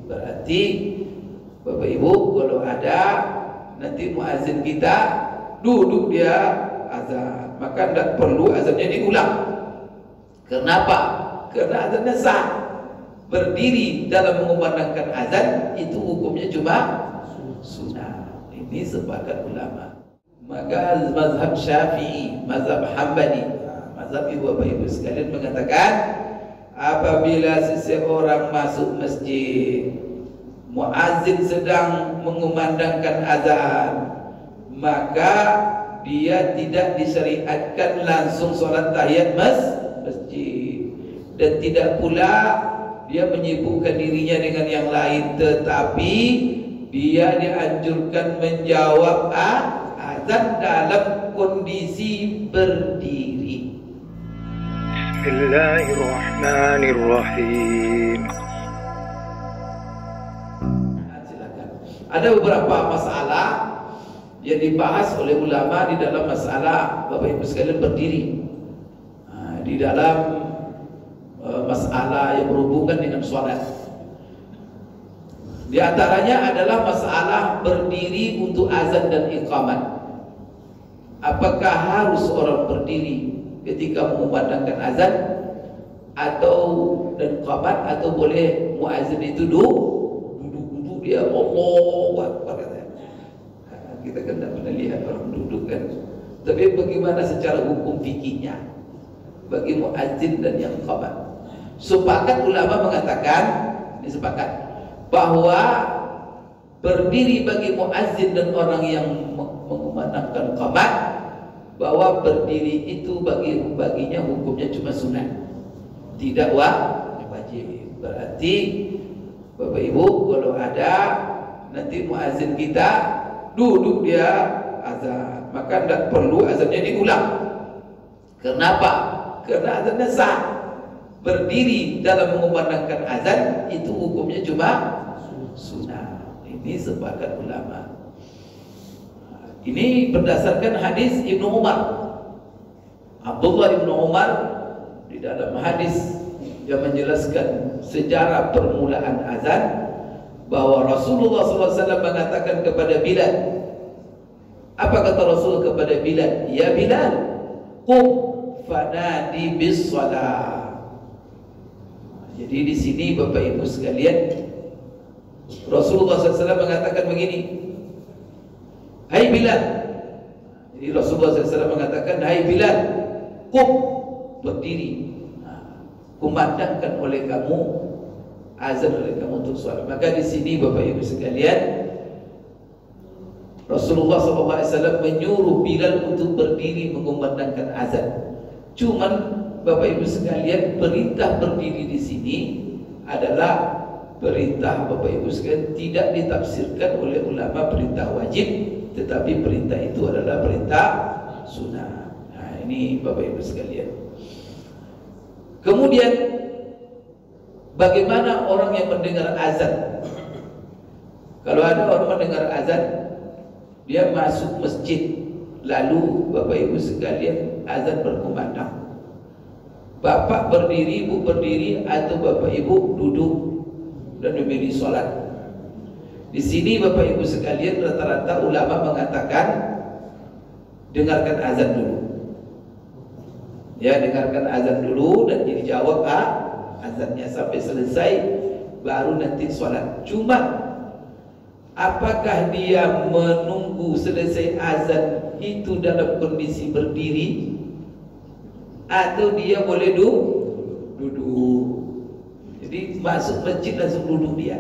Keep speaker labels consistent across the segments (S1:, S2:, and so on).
S1: Berarti Bapak Ibu kalau ada nanti muazin kita duduk dia azan, maka tidak perlu azannya diulang. Kenapa? Karena azannya sah. Berdiri dalam mengumandangkan azan itu hukumnya cuma sunnah. Ini sepakat ulama. Maka mazhab Syafi'i, mazhab Hambali, mazhab Bapak Ibu sekalian mengatakan apabila seseorang masuk masjid, muazin sedang mengumandangkan azan, maka dia tidak disyariatkan langsung sholat tahiyat masjid, dan tidak pula dia menyibukkan dirinya dengan yang lain, tetapi dia dianjurkan menjawab azan dalam kondisi berdiri.
S2: Bismillahirrahmanirrahim.
S1: Silakan. Ada beberapa masalah yang dibahas oleh ulama di dalam masalah Bapak Ibu sekalian berdiri, di dalam masalah yang berhubungan dengan sholat. Di antaranya adalah masalah berdiri untuk azan dan iqamat. Apakah harus orang berdiri ketika mengumandangkan azan atau dan iqamat, atau boleh muazin itu duduk dia Allahu Akbar. Kita kan tidak pernah lihat orang duduk kan. Tapi bagaimana secara hukum fikihnya bagi muazin dan yang iqamat? Sepakat ulama mengatakan, ini sepakat, bahwa berdiri bagi muazin dan orang yang mengumandangkan iqamat, bahwa berdiri itu baginya hukumnya cuma sunnah, tidak wajib. Berarti Bapak Ibu kalau ada nanti muazin kita duduk dia azan, maka tidak perlu azannya diulang. Kenapa? Karena azannya sah. Berdiri dalam mengumandangkan azan itu hukumnya cuma sunnah. Ini sepakat ulama. Ini berdasarkan hadis Ibnu Umar. Abdullah Ibnu Umar di dalam hadis yang menjelaskan sejarah permulaan azan, bahwa Rasulullah SAW mengatakan kepada Bilal, apa kata Rasul kepada Bilal? Ya Bilal, qum fanadi bis shalah. Jadi di sini Bapak Ibu sekalian, Rasulullah SAW mengatakan begini, hai Bilal. Jadi Rasulullah SAW mengatakan, hai Bilal, qum, berdiri, kumandangkan oleh kamu azan oleh kamu untuk sholat. Maka di sini Bapak Ibu sekalian, Rasulullah SAW menyuruh Bilal untuk berdiri mengumandangkan azan. Cuman Bapak Ibu sekalian, perintah berdiri di sini adalah perintah Bapak Ibu sekalian tidak ditafsirkan oleh ulama perintah wajib, tetapi perintah itu adalah perintah sunnah. Nah, ini Bapak Ibu sekalian. Kemudian bagaimana orang yang mendengar azan? Kalau ada orang mendengar azan, dia masuk masjid, lalu Bapak Ibu sekalian azan berkumandang. Bapak berdiri, Ibu berdiri, atau Bapak Ibu duduk dan memilih sholat. Di sini Bapak Ibu sekalian, rata-rata ulama mengatakan dengarkan azan dulu. Ya, dengarkan azan dulu dan dijawab azannya sampai selesai, baru nanti sholat. Cuma apakah dia menunggu selesai azan itu dalam kondisi berdiri, atau dia boleh duduk? Jadi masuk masjid langsung duduk dia,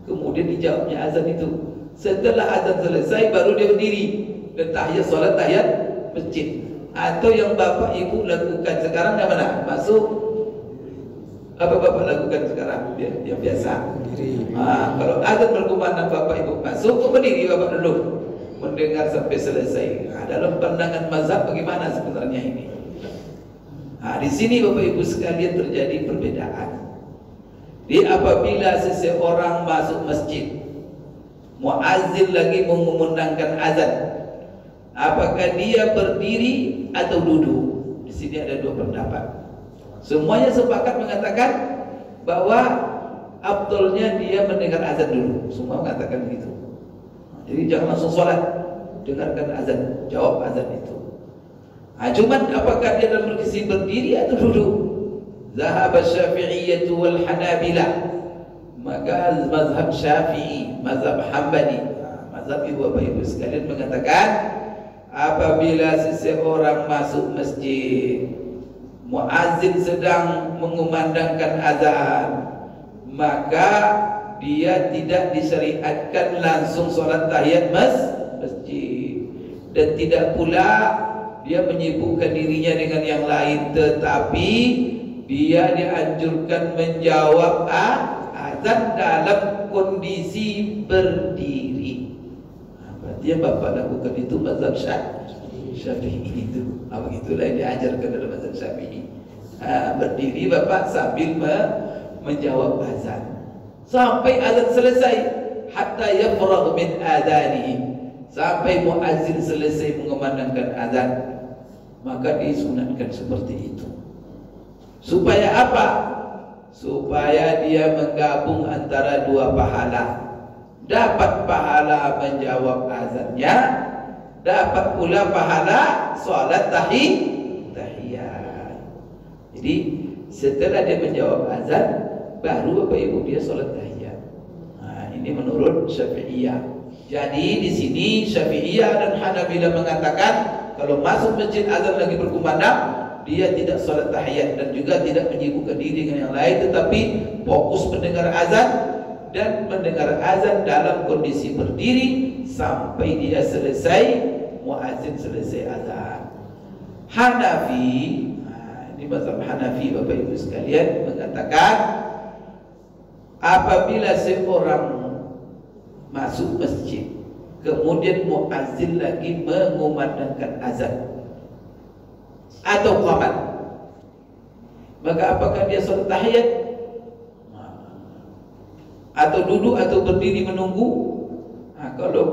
S1: kemudian dijawabnya azan itu. Setelah azan selesai baru dia berdiri dan tahiyat sholat, tahiyat masjid. Atau yang Bapak Ibu lakukan sekarang yang mana? Masuk, apa Bapak lakukan sekarang? Yang biasa kalau azan berkumandang Bapak Ibu masuk, berdiri Bapak dulu mendengar sampai selesai. Dalam pandangan mazhab bagaimana sebenarnya ini? Di sini Bapak Ibu sekalian terjadi perbedaan. Apabila seseorang masuk masjid, muazzin lagi mengumandangkan azan, apakah dia berdiri atau duduk? Di sini ada dua pendapat. Semuanya sepakat mengatakan bahwa afdolnya dia mendengar azan dulu. Semua mengatakan begitu. Jadi jangan langsung sholat, dengarkan azan, jawab azan itu. Cuman apakah dia dalam posisi berdiri atau duduk? Zahab Syafi'iyyah wal Hanabilah. Maka mazhab Syafi'i, mazhab Hambali, mazhab ibu bapak ibu sekalian mengatakan, apabila seseorang masuk masjid, muazzin sedang mengumandangkan azan, maka dia tidak disyariatkan langsung sholat tahiyat masjid, dan tidak pula dia menyibukkan dirinya dengan yang lain, tetapi dia dianjurkan menjawab azan dalam kondisi berdiri. Berarti yang bapak lakukan itu mazhab Syafi'i itu. Begitulah yang diajarkan dalam mazhab Syafi'i. Berdiri bapak sambil menjawab azan sampai azan selesai, hatta yafragh min adanihi, sampai muazzin selesai mengumandangkan azan. Maka disunatkan seperti itu. Supaya apa? Supaya dia menggabung antara dua pahala. Dapat pahala menjawab azannya, dapat pula pahala sholat tahiyat. Jadi setelah dia menjawab azan, baru bapak ibu dia sholat tahiyat. Ini menurut Syafi'iyah. Jadi di sini Syafi'iyah dan Hanabilah mengatakan kalau masuk masjid azan lagi berkumandang, dia tidak sholat tahiyat dan juga tidak menyibukkan diri dengan yang lain, tetapi fokus mendengar azan dan mendengar azan dalam kondisi berdiri sampai dia selesai, muazzin selesai azan. Hanafi, ini mazhab Hanafi bapak ibu sekalian, mengatakan apabila seorang masuk masjid kemudian muazzin lagi mengumandangkan azan atau qamat, maka apakah dia sholat tahiyat atau duduk atau berdiri menunggu? Kalau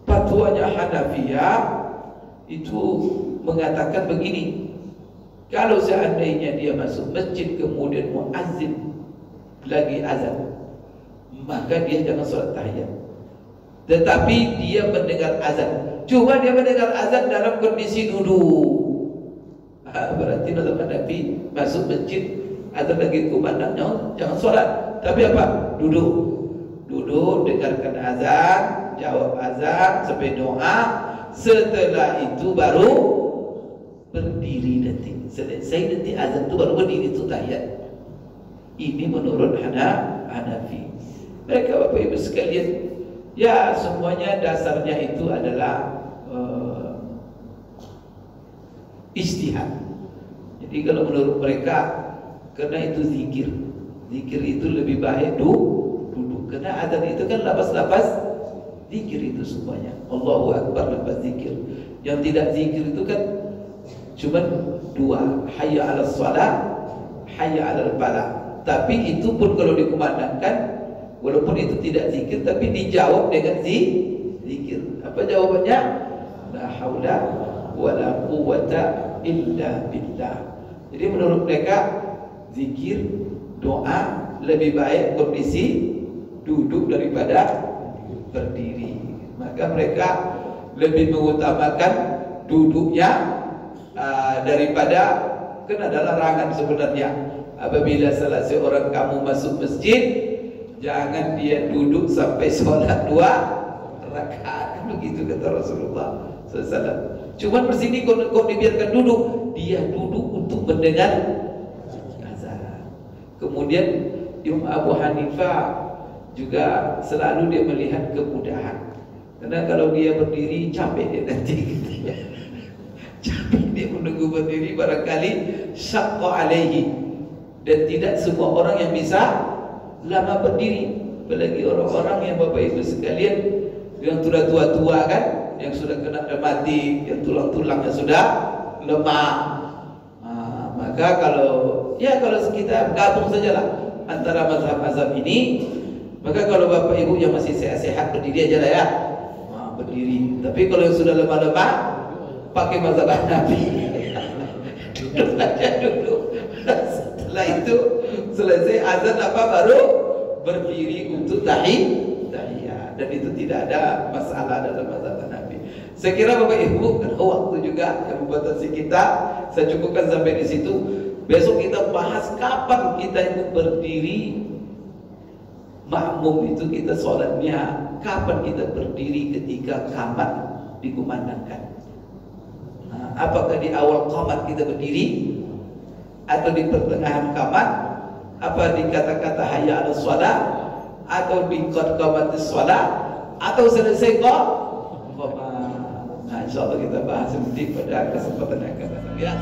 S1: fatwanya Hanafiyah itu mengatakan begini, kalau seandainya dia masuk masjid kemudian muazzin lagi azan, maka dia jangan sholat tahiyat, tetapi dia mendengar azan. Cuma dia mendengar azan dalam kondisi duduk. Berarti mazhab Hanafi masuk masjid azan lagi kumandang, jangan sholat, tapi apa? Duduk, dengarkan azan, jawab azan sampai doa. Setelah itu baru berdiri nanti. Selesai nanti azan itu baru berdiri, itu tahiyat. Ini menurut Hanafi. Mereka bapak ibu sekalian, ya semuanya dasarnya itu adalah ijtihad. Jadi kalau menurut mereka, karena itu zikir itu lebih baik duduk, karena azan itu kan lafaz zikir itu semuanya. Allahu Akbar lafaz zikir. Yang tidak zikir itu kan cuma dua, hayya 'alas shalah, hayya 'alal falah. Tapi itu pun kalau dikumandangkan, walaupun itu tidak zikir, tapi dijawab dengan zikir. Apa jawabannya? La haula wala quwwata illa billah. Jadi menurut mereka zikir, doa lebih baik kondisi duduk daripada berdiri. Maka mereka lebih mengutamakan duduknya daripada, kan ada larangan sebenarnya. Apabila salah seorang kamu masuk masjid, jangan dia duduk sampai sholat 2 rakaat. Begitu kata Rasulullah SAW. Cuman bersini kok dibiarkan duduk, dia duduk untuk mendengar azan. Kemudian Imam Abu Hanifah juga selalu dia melihat kemudahan. Karena kalau dia berdiri capek dia nanti. Capek dia menunggu berdiri, barangkali syaqqa alaihi. Dan tidak semua orang yang bisa lama berdiri, apalagi orang-orang yang bapak ibu sekalian yang sudah tua-tua kan, yang sudah kena rematik, yang tulang-tulangnya sudah lemah. Maka kalau kita gabung sajalah antara mazhab-mazhab ini, maka kalau bapak ibu yang masih sehat-sehat berdiri aja lah ya, berdiri. Tapi kalau yang sudah lemah-lemah, pakai mazhab Hanafi. Duduk saja dulu. Setelah itu selesai azan apa baru berdiri untuk tahiyat, dan itu tidak ada masalah dalam mazhab Hanafi. Saya kira Bapak Ibu, karena waktu juga yang membatasi kita, saya cukupkan sampai di situ. Besok kita bahas kapan kita itu berdiri makmum, itu kita sholatnya kapan kita berdiri ketika qamat dikumandangkan. Apakah di awal qamat kita berdiri atau di pertengahan qamat? Apa di kata-kata hayya 'alas shalah, atau di qad qamatis shalah, atau selesai qamat? Nah, insyaallah kita bahas nanti pada kesempatan yang akan datang. Ya.